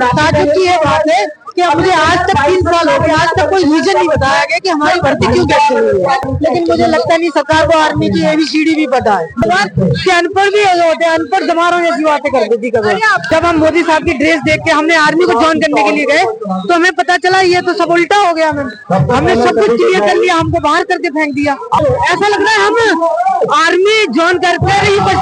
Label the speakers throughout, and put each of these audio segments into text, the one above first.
Speaker 1: ताज्जुब की ये बात है कि मुझे आज तक 3 साल हो गए, आज तक कोई रीजन नहीं बताया गया कि हमारी भर्ती क्यों कैसे हुई है। लेकिन मुझे लगता नहीं सरकार को आर्मी की ABCD भी पता है कि अनपढ़ भी होते हैं, अनपढ़ जमानों जैसी बातें कर देती कभी। जब हम मोदी साहब की ड्रेस देख के हमने आर्मी को ज्वाइन करने के लिए गए तो हमें पता चला ये तो सब उल्टा हो गया। हमने सब कुछ क्लियर कर लिया, हमको बाहर करके फेंक दिया। ऐसा लग रहा है हम आर्मी ज्वाइन करते ही बस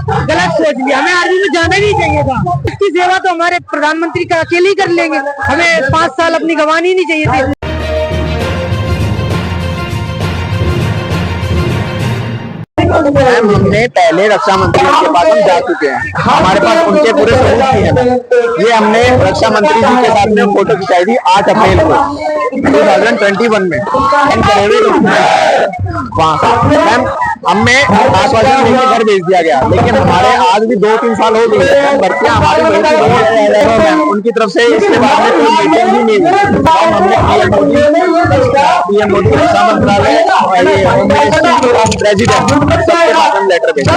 Speaker 1: गलत सोच लिया, हमें आर्मी में जाना नहीं चाहिए था। इसकी सेवा तो हमारे प्रधानमंत्री का अकेले ही कर लेंगे, हमें 5 साल अपनी गंवानी नहीं चाहिए थी।
Speaker 2: हमने पहले रक्षा मंत्री के पास हम जा चुके हैं, हमारे पास उनके पूरे सबूत भी हैं। ये हमने रक्षा मंत्री जी के साथ में फोटो खिंचाई थी 8 अप्रैल को 2021 में। मैम हमें आश्वासन देकर घर भेज दिया गया, लेकिन हमारे आज भी 2-3 साल हो गए भर्तियां हमारी मैम उनकी तरफ से इसके बाद में कोई मीटिंग भी नहीं हुई। हमने पीएम मोदी रक्षा मंत्रालय प्रेसिडेंट सबके माध्यम लेटर भेजा।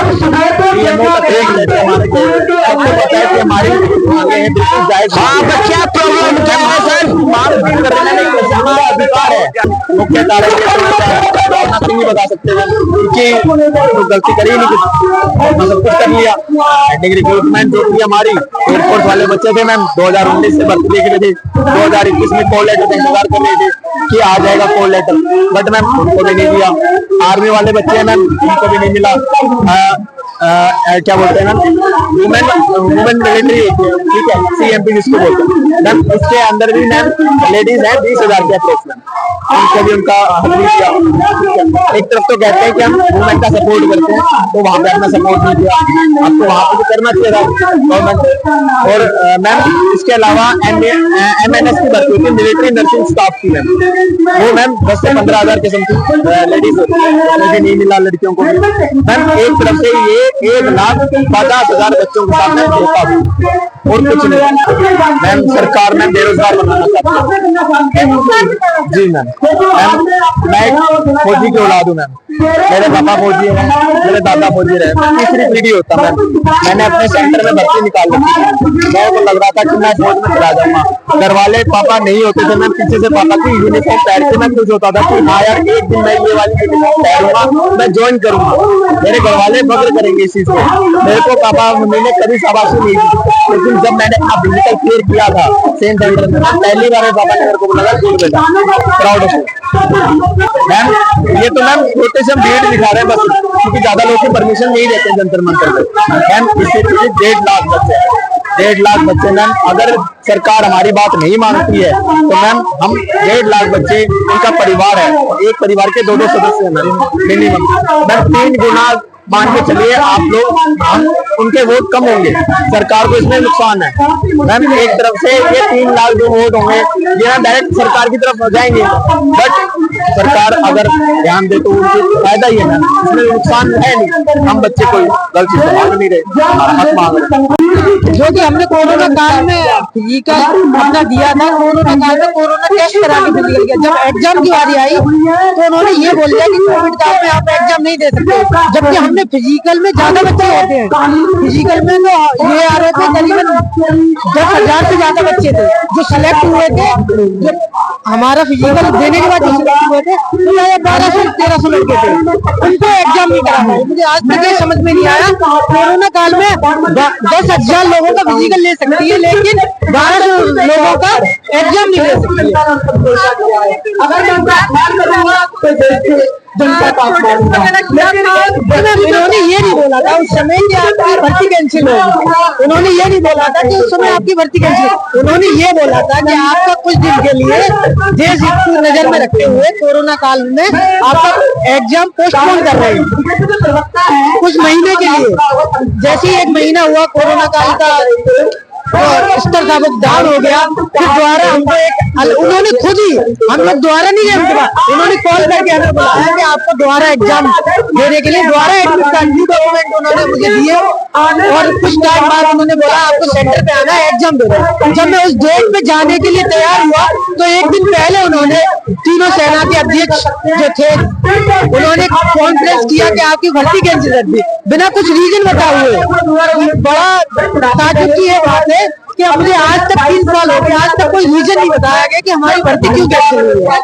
Speaker 2: पीएमओ का एक लेटर हमारे को सबको पता है कि हमारी मांगे हैं बिल्कुल जायज। क्या प्रॉब्लम क्या है सर? मांग करने में हमारा अधिकार है। मुख्य कारण नहीं बता सकते हैं क्योंकि तो गलती करी नहीं, कुछ सब कुछ कर लिया। हेडिंग रिक्रूटमेंट जो थी हमारी एयरफोर्स वाले बच्चे थे मैम 2019 से भर्ती देख रहे थे, 2021 में कॉल लेटर का इंतजार कर रहे थे कि आ जाएगा कॉल लेटर, बट मैम उनको भी नहीं दिया। आर्मी वाले बच्चे हैं मैम उनको भी नहीं मिला। क्या बोलते हैं मैम वुमेन मिलिट्री, ठीक है CMP जिसको बोलते हैं मैम, इसके अंदर भी मैम लेडीज है 20,000 के अप्रोच मैम, उनको भी उनका हक नहीं दिया। एक तरफ तो कहते हैं कि हम वुमेन का सपोर्ट करते हैं, तो वहाँ पे अपना सपोर्ट नहीं दिया, आपको वहाँ पे भी करना चाहिए था गवर्नमेंट। और मैम इसके अलावा MNS की भर्ती होती है, मिलिट्री नर्सिंग स्टाफ की मैम, वो मैम 10 से 15,000 के समथिंग लेडीज होती है, मुझे नहीं मिला लड़कियों को भी मैम। एक तरफ से ये 1,50,000 बच्चों के सामने धोखा हुआ और कुछ नहीं। मैम सरकार में बेरोजगार बनाना चाहती है जी मैम। मैं फौजी की औलाद हूँ मैम, मेरे पापा फौजी हैं, मेरे दादा फौजी रहे, तीसरी पीढ़ी होता मैम। मैंने अपने सेंटर में भर्ती निकाल ली, मेरे को लग रहा था कि मैं फौज में चला जाऊंगा। घर वाले पापा नहीं होते थे मैम, पीछे से पापा की यूनिफॉर्म पहन के मैं खुश होता था कि हाँ यार एक दिन मैं ये वाली यूनिफॉर्म पहनूंगा, मैं ज्वाइन करूंगा। मेरे घर वाले फख्र करेंगे इस चीज को। मेरे को पापा मम्मी ने कभी शाबाशी नहीं दी, लेकिन जब मैंने फिजिकल क्लियर किया था सेम सेंटर में, पहली बार पापा ने मेरे को बोला गुड बेटा प्राउड ऑफ मैम। ये तो मैम छोटे से हम डेट दिखा रहे हैं बस, क्योंकि ज्यादा लोग की परमिशन नहीं देते जंतर मंतर पे मैम। इससे 1.5 लाख बच्चे, 1.5 लाख बच्चे मैम, अगर सरकार हमारी बात नहीं मानती है तो मैम हम 1.5 लाख बच्चे, उनका परिवार है, एक परिवार के 2-2 सदस्य हैं मिनिमम मैम। 3 गुना मान के चलिए आप लोग, हम उनके वोट कम होंगे, सरकार को इसमें नुकसान है मैम। एक तरफ से ये 3 लाख जो वोट होंगे ये डायरेक्ट सरकार की तरफ हो जाएंगे, बट सरकार अगर ध्यान दे तो उनको फायदा ही है मैम, इसमें नुकसान है नहीं। हम बच्चे कोई गलत चीज मांग नहीं रहे, हक मांग रहे।
Speaker 1: जो कि हमने कोरोना काल में फिजिकल अपना दिया था, कोरोना काल में कोरोना टेस्ट करा के फिजिकल किया। जब एग्जाम की बारी आई तो उन्होंने ये बोल दिया कि कोविड काल में आप एग्जाम नहीं दे सकते, जबकि हमने फिजिकल में ज्यादा बच्चे होते हैं। फिजिकल में तो ये आ रहे थे करीबन 10,000 से ज्यादा बच्चे थे जो सिलेक्ट हुए थे। हमारा फिजिकल देने के बाद जो सिलेक्ट हुए थे 1200-1300 लड़के थे, उनको एग्जाम नहीं करा। मुझे आज तक ये समझ में नहीं आया, कोरोना काल में 10,000 लोगों का फिजिकल ले सकती है लेकिन 1200 लोगों का एग्जाम नहीं ले सकती है। उन्होंने ये नहीं बोला था उस समय कि आपकी भर्ती कैंसिल होगी, उन्होंने ये नहीं बोला था कि उस समय आपकी भर्ती कैंसिल, उन्होंने ये बोला था कि आपका कुछ दिन के लिए देश हित को नजर में रखते हुए कोरोना काल में आपका एग्जाम पोस्टपोन कर रहे हैं कुछ महीने के लिए। जैसे ही 1 महीना हुआ कोरोना काल का स्तर था वो डाउन हो गया, फिर दोबारा हमको उन्होंने खुद ही, हम लोग दोबारा नहीं गए उनके पास, उन्होंने कॉल करके हमें बुलाया कि आपको दोबारा एग्जाम देने के लिए दोबारा एडमिट कार्ड डॉक्यूमेंट उन्होंने मुझे दिए और कुछ टाइम बाद उन्होंने बोला आपको सेंटर पे आना है एग्जाम देना। जब मैं उस डेट पे जाने के लिए तैयार हुआ तो 1 दिन पहले उन्होंने तीनों सेना के अध्यक्ष जो थे उन्होंने कॉन्फ्रेंस किया कि आपकी भर्ती कैंसिल कर दी बिना कुछ रीजन बताए हुए। बड़ा ताज्जुब की ये बात है कि मुझे आज तक 3 साल हो गए, आज तक कोई रीजन नहीं बताया गया कि हमारी भर्ती क्यों कैंसिल हुई है।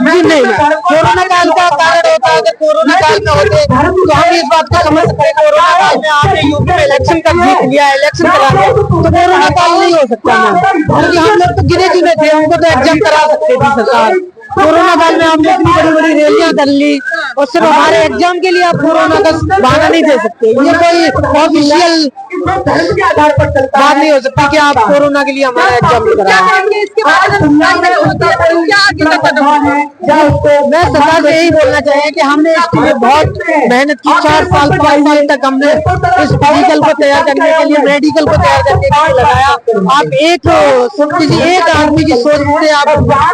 Speaker 1: जी नहीं, कोरोना काल का कारण होता है। अगर कोरोना काल में होते तो हम इस बात को समझ सकते हैं। कोरोना काल में आपने यूपी में इलेक्शन कर जीत लिया, इलेक्शन करा लिया, तो कोरोना काल नहीं हो सकता मैम, क्योंकि हम लोग तो गिने चुने थे, हमको तो एग्जाम करा सकते थी सरकार। कोरोना काल में हमने इतनी बड़ी बड़ी रैलियां कर ली और सिर्फ हमारे एग्जाम के लिए आप कोरोना का बहाना नहीं दे सकते। ये कोई ऑफिशियल बात नहीं हो सकती कि आप कोरोना के लिए हमारा एग्जाम नहीं करा। मैं सरकार से यही बोलना चाहिए कि हमने इसके लिए बहुत मेहनत की, 4 साल 5 साल तक हमने इस फिजिकल को तैयार करने के लिए, मेडिकल को तैयार करने के लिए लगाया। आप एक आदमी की सोच से आप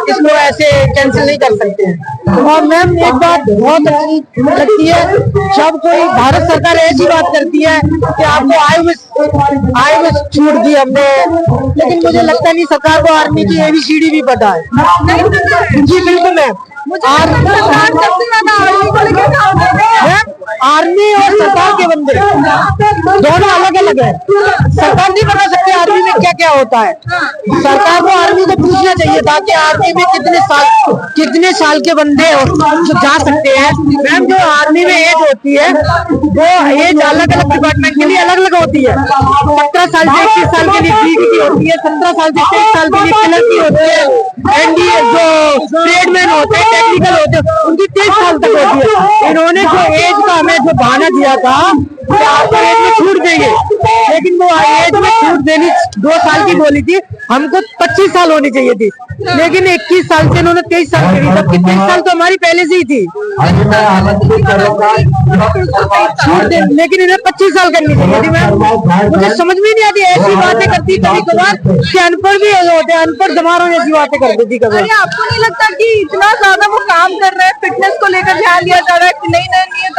Speaker 1: इसको ऐसे कैंसिल नहीं कर सकते हैं। और मैम एक बात बहुत अच्छी लगती है, जब कोई भारत सरकार ऐसी बात करती है कि आपको आयु में छूट दी हमने, लेकिन मुझे लगता नहीं सरकार को आर्मी की ABCD भी पता है। जी बिल्कुल मैम, आर्मी और सरकार के बंदे दोनों अलग अलग है। सरकार नहीं बता सकती आर्मी में क्या क्या होता है। सरकार को आर्मी को पूछना चाहिए था कि आर्मी में कितने साल के बंदे जो जा सकते हैं। मैम जो आर्मी में एज होती है वो एज अलग अलग डिपार्टमेंट के लिए अलग अलग होती है। 17 साल से 21 साल के लिए DD की होती है, 17 साल से 23 साल के लिए क्लर्क की होती है, NDA जो ट्रेडमैन होते हैं, टेक्निकल होते हैं, उनकी 23 साल तक होती है। इन्होंने जो एज का हमें जो बहाना दिया था कि आपको एज में छूट देंगे, लेकिन वो एज में छूट देनी 2 साल की बोली थी, हमको 25 साल होनी चाहिए थी, लेकिन 21 साल से इन्होंने 23 साल करी, जबकि 23 साल तो हमारी पहले से ही थी। लेकिन इन्हें 25 साल करनी चाहिए थी। मैम मुझे समझ में नहीं आती, ऐसी बातें करती कभी कभार कि अनपढ़ भी होते हैं, अनपढ़ जमानों ऐसी बातें कर देती कभी।
Speaker 3: आपको नहीं लगता कि इतना ज्यादा वो काम कर रहे हैं, फिटनेस को लेकर ध्यान दिया जा रहा है, नए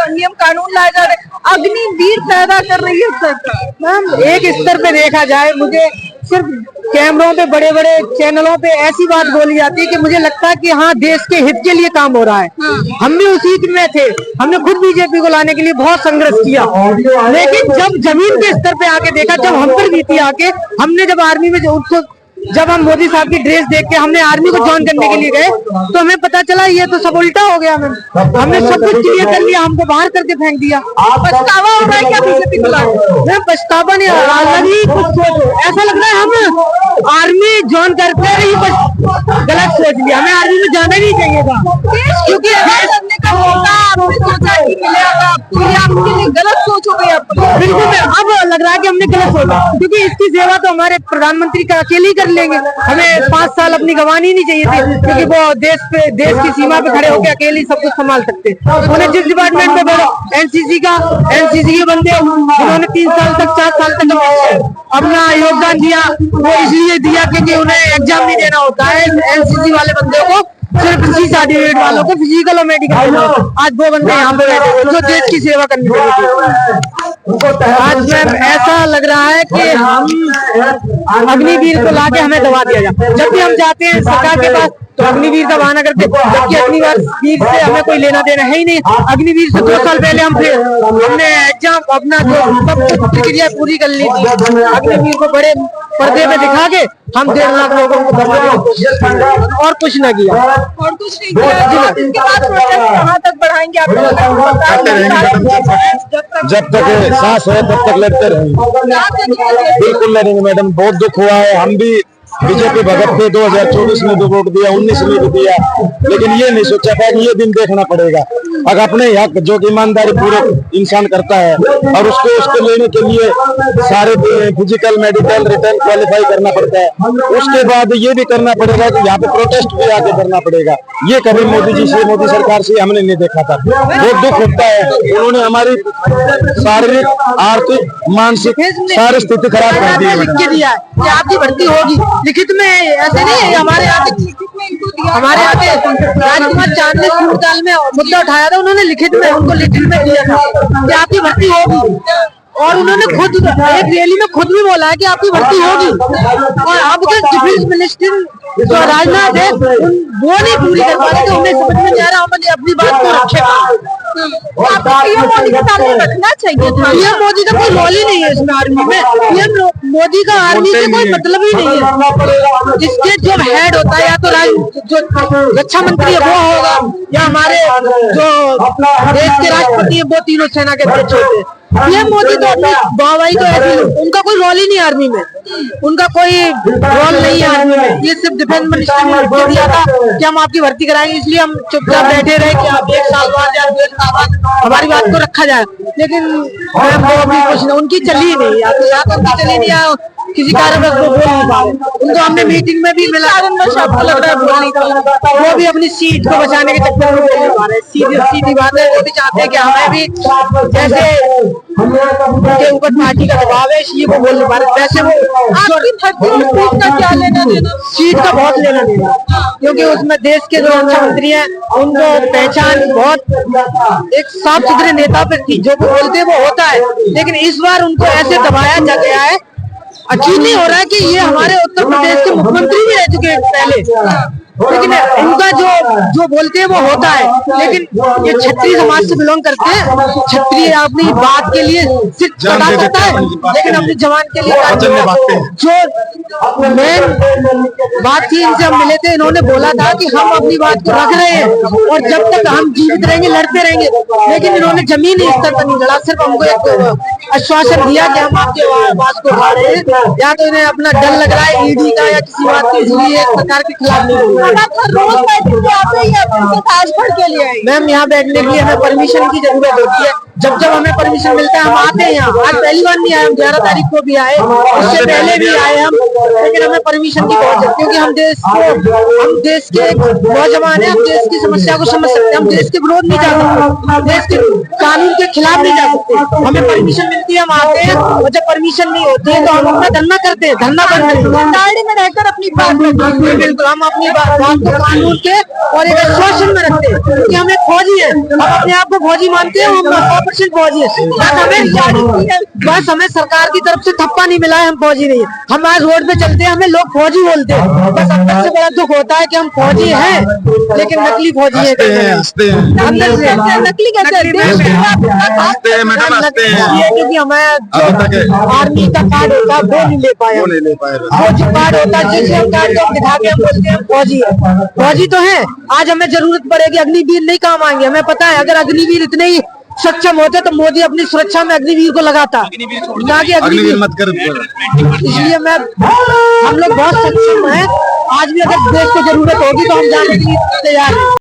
Speaker 3: नियम कानून लाए जा रहे हैं, अग्निवीर पैदा कर रही है सरकार।
Speaker 1: मैम एक स्तर पे देखा जाए, मुझे सिर्फ कैमरों पे बड़े बड़े चैनलों पे ऐसी बात बोली जाती है कि मुझे लगता है कि हाँ देश के हित के लिए काम हो रहा है। हम भी उसी में थे, हमने खुद बीजेपी को लाने के लिए बहुत संघर्ष किया, लेकिन जब जमीन के स्तर पे आके देखा, जब हम पर बीती आके, हमने जब आर्मी में जब हम मोदी साहब की ड्रेस देख के हमने आर्मी को ज्वाइन करने के लिए गए, तो हमें पता चला ये तो सब उल्टा हो गया। हमने सब कुछ क्लियर कर लिया, हमको बाहर करके फेंक दिया।
Speaker 3: पछतावा हो रहा है क्या बीजेपी को लाने?
Speaker 1: पछतावा नहीं, ऐसा लग रहा है हम आर्मी ज्वाइन करते ही गलत सोच लिया, हमें आर्मी में जाना नहीं चाहिए था, क्योंकि
Speaker 3: आपके लिए गलत सोच हो गई।
Speaker 1: बिल्कुल अब लग रहा है कि हमने गलत सोचा, क्योंकि इसकी सेवा तो हमारे प्रधानमंत्री का अकेले ही कर लेंगे। हमें 5 साल अपनी गंवानी नहीं चाहिए थी, क्योंकि वो देश की सीमा पे खड़े होकर अकेले ही सब कुछ संभाल सकते। उन्हें जिस डिपार्टमेंट में बोला एनसीसी के बंदे उन्होंने 3 साल तक 4 साल तक अपना योगदान दिया, वो इसलिए दिया क्योंकि उन्हें एग्जाम नहीं देना होता है। एनसीसी वाले बंदे को सिर्फ इसी सर्टिफिकेट वालों को फिजिकल और मेडिकल। आज वो बंदे यहाँ पे बैठे हुए जो देश की सेवा करनी चाहिए। आज मैम ऐसा लग रहा है कि हम अग्निवीर को लाके हमें दबा दिया जाए। जब भी हम जाते हैं सरकार के पास तो अग्निवीर का बहाना करते, जबकि अग्निवीर से हमें कोई लेना देना है ही नहीं। अग्निवीर से 2 साल पहले हमने एग्जाम अपना जो सब कुछ प्रक्रिया पूरी कर ली थी। अग्निवीर को बड़े पर्दे पे दिखा के हम 1.5 लाख लोगों को और कुछ न किया,
Speaker 3: और कुछ नहीं किया। इसके बाद प्रोटेस्ट कहाँ तक बढ़ाएंगे आप?
Speaker 2: जब तक सांस है तब तक लड़ते रहेंगे, बिल्कुल लड़ेंगे मैडम। बहुत दुख हुआ है, हम भी बीजेपी भगत पे 2024 में भी वोट दिया, 19 में भी दिया, लेकिन ये नहीं सोचा था कि ये दिन देखना पड़ेगा। अगर अपने हक जो कि ईमानदारी पूर्वक इंसान करता है और उसको लेने के लिए सारे फिजिकल मेडिकल रिटर्न क्वालिफाई करना पड़ता है, उसके बाद ये भी करना पड़ेगा कि यहाँ पे प्रोटेस्ट भी आके करना पड़ेगा। ये कभी मोदी सरकार से हमने नहीं देखा था। बहुत दुख होता है, उन्होंने हमारी शारीरिक, आर्थिक, मानसिक सारी स्थिति खराब कर दी है।
Speaker 1: लिख के दिया है कि आपकी भर्ती होगी, लिखित में ऐसे नहीं है। हमारे यहाँ राजकुमार चांद ने सूरकाल में मुद्दा उठाया था, उन्होंने लिखित में उनको लिखित में दिया था कि आपकी भर्ती होगी, और उन्होंने खुद एक रैली में खुद भी बोला है कि आपकी भर्ती होगी। और अब जो डिफेंस मिनिस्टर जो राजनाथ है वो नहीं पूरी कर पा रहे, तो हमें समझ में नहीं आ रहा हम अपनी बात को रखेगा।
Speaker 3: आपको पीएम मोदी के सामने रखना चाहिए था।
Speaker 1: पीएम मोदी का कोई रोल ही नहीं है इसमें आर्मी में। पीएम मोदी का आर्मी से कोई मतलब ही नहीं है। इसके जो हेड होता है या तो जो रक्षा मंत्री है वो होगा, या हमारे जो देश के राष्ट्रपति है वो तीनों सेना के अध्यक्ष होते हैं। पीएम मोदी तो अपनी वाहवाही तो ऐसे ही, उनका कोई रोल ही नहीं आर्मी में, उनका कोई रोल नहीं है आर्मी में। ये सिर्फ डिफेंस मिनिस्टर ने बोल दिया था कि हम आपकी भर्ती कराएंगे, इसलिए हम चुपचाप बैठे रहे कि आप 1 साल बाद या 2 साल बाद हमारी बात को रखा जाए। लेकिन वो भी कुछ नहीं, उनकी चली नहीं, या तो उनकी चली नहीं, या किसी कारणवश वो बोल नहीं पा रहे। उनको हमने मीटिंग में भी मिला, आपको लग रहा है बोल नहीं पा रहे, वो भी अपनी सीट को बचाने के चक्कर में बोल नहीं पा रहे। सीधी बात है, वो भी चाहते हैं कि हमें भी जैसे उनके ऊपर पार्टी का दबाव है इसलिए वो बोल नहीं पा रहे। वैसे वो
Speaker 3: आपकी भर्ती और सीट का क्या लेना देना?
Speaker 1: सीट का बहुत लेना देना, क्योंकि उसमें देश के जो रक्षा मंत्री हैं उनको पहचान बहुत एक साफ सुथरे नेता पे थी, जो वो बोलते वो होता है। लेकिन इस बार उनको ऐसे दबाया जा गया है, यकीन नहीं हो रहा है कि ये हमारे उत्तर प्रदेश के मुख्यमंत्री भी रह चुके हैं पहले, लेकिन इनका जो बोलते हैं वो होता है। लेकिन ये क्षत्रिय समाज से बिलोंग करते हैं, क्षत्रिय अपनी बात के लिए सिर्फ लड़ा करता है, लेकिन अपनी जवान के लिए जो मेन बात थी, इनसे हम मिले थे, इन्होंने बोला था कि हम अपनी बात को रख रहे हैं और जब तक हम जीवित रहेंगे लड़ते रहेंगे। लेकिन इन्होंने जमीनी स्तर पर नहीं लड़ा, सिर्फ हमको एक आश्वासन दिया कि हम आपके आवाज को उठा रहे हैं, या तो इन्हें अपना डर लग रहा है ईडी का या किसी बात की, इसलिए सरकार के खिलाफ नहीं बोल रहे।
Speaker 3: रोज बैठने के आते ही आज भर के लिए आई।
Speaker 1: मैम यहाँ बैठने के लिए हमें परमिशन की जरूरत होती है, जब हमें परमिशन मिलता है हम आते हैं यहाँ। आज पहली बार नहीं आए, हम 11 तारीख को भी आए, उससे पहले भी आए हम, लेकिन हमें परमिशन की बहुत जरूरत, क्योंकि हम देश के नौजवान हैं, हम देश की समस्या को समझ सकते हैं, हम देश के विरोध नहीं जा सकते, देश के कानून के खिलाफ नहीं जा सकते। हमें परमिशन मिलती है हम आते हैं, और जब परमिशन नहीं होती है तो हम अपना धरना करते हैं, धरना करते हैं,
Speaker 3: गाड़ी में रहकर अपनी बात
Speaker 1: बिल्कुल हम अपनी बात को कानून के और एक आश्वासन में रखते हैं, क्योंकि हम एक फौजी है, हम अपने आप को फौजी मानते हैं, हम 100% फौजी है। बस हमें सरकार की तरफ से थप्पा नहीं मिला है, हम फौजी नहीं है। हम आज रोड पे चलते हैं, हमें लोग फौजी बोलते हैं, बस अंदर से बड़ा दुख होता है कि हम फौजी हैं लेकिन नकली फौजी है। अंदर से नकली कैसे? क्योंकि हमें आर्मी का कार्ड होता है वो नहीं ले पाए, वो जो कार्ड होता है जिसे हम कार्ड को दिखा के हम बोलते हैं फौजी है। फौजी तो है, आज हमें जरूरत पड़ेगी, अग्निवीर नहीं काम आएंगे। हमें पता है अगर अग्निवीर इतने ही सक्षम होते तो मोदी अपनी सुरक्षा में अग्निवीर को लगाता, ना कि अग्निवीर मत कर। इसलिए हम लोग बहुत सक्षम हैं, आज भी अगर देश को जरूरत होगी तो हम जाने के लिए तैयार हैं।